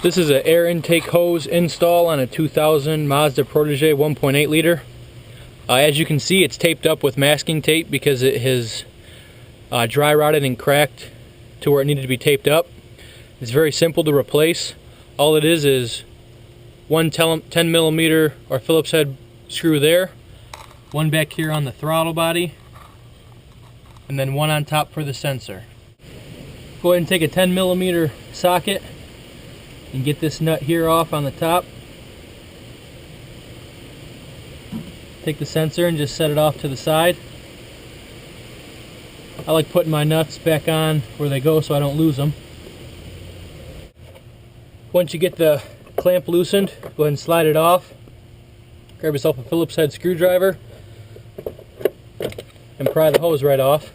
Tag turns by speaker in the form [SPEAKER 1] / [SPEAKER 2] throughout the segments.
[SPEAKER 1] This is an air intake hose install on a 2000 Mazda Protege 1.8 liter. As you can see, it's taped up with masking tape because it has dry rotted and cracked to where it needed to be taped up. It's very simple to replace. All it is one 10 millimeter or Phillips head screw there, one back here on the throttle body, and then one on top for the sensor. Go ahead and take a 10 millimeter socket and get this nut here off on the top. Take the sensor and just set it off to the side. I like putting my nuts back on where they go so I don't lose them. Once you get the clamp loosened, go ahead and slide it off. Grab yourself a Phillips head screwdriver and pry the hose right off.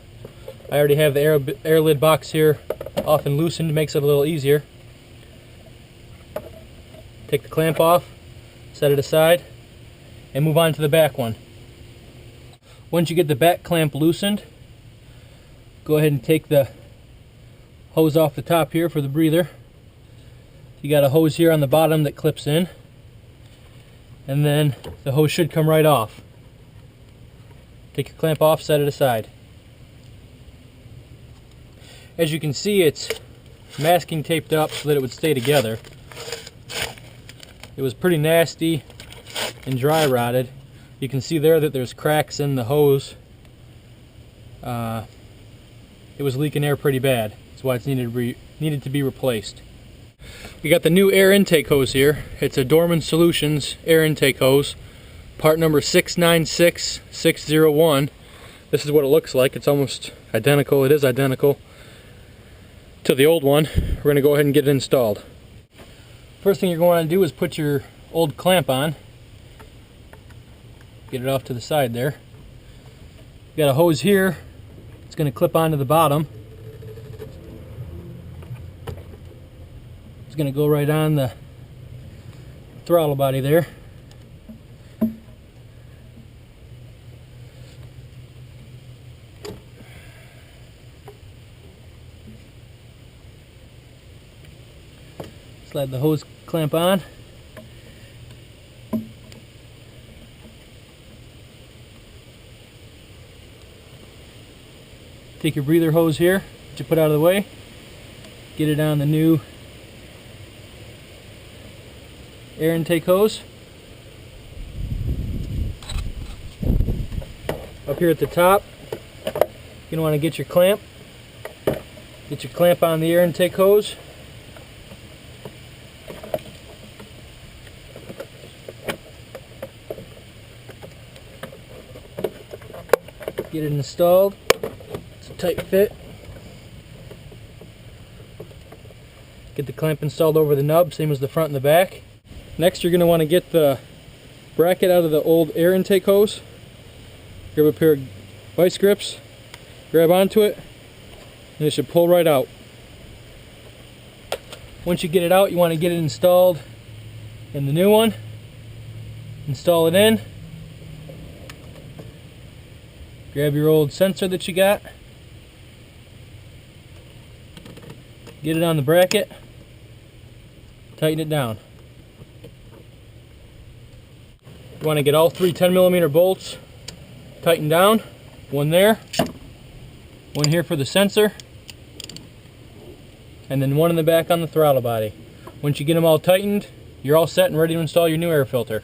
[SPEAKER 1] I already have the air lid box here off and loosened. It makes it a little easier. Take the clamp off, set it aside, and move on to the back one. Once you get the back clamp loosened, go ahead and take the hose off the top here for the breather. You got a hose here on the bottom that clips in, and then the hose should come right off. Take your clamp off, set it aside. As you can see, it's masking taped up so that it would stay together. It was pretty nasty and dry rotted. You can see there that there's cracks in the hose. It was leaking air pretty bad. That's why it's needed to be replaced. We got the new air intake hose here. It's a Dorman Solutions air intake hose, part number 696601. This is what it looks like. It's almost identical. It is identical to the old one. We're going to go ahead and get it installed. First thing you're going to do is put your old clamp on. Get it off to the side there. You got a hose here. It's going to clip onto the bottom. It's going to go right on the throttle body there. Slide the hose clamp on. Take your breather hose here that you put out of the way. Get it on the new air intake hose. Up here at the top, you're going to want to get your clamp. Get your clamp on the air intake hose. Get it installed. It's a tight fit. Get the clamp installed over the nub, same as the front and the back. Next, you're going to want to get the bracket out of the old air intake hose. Grab a pair of vice grips, grab onto it, and it should pull right out. Once you get it out, you want to get it installed in the new one. Install it in. Grab your old sensor that you got. Get it on the bracket. Tighten it down. You want to get all three 10 millimeter bolts tightened down. One there, one here for the sensor, and then one in the back on the throttle body. Once you get them all tightened, you're all set and ready to install your new air filter.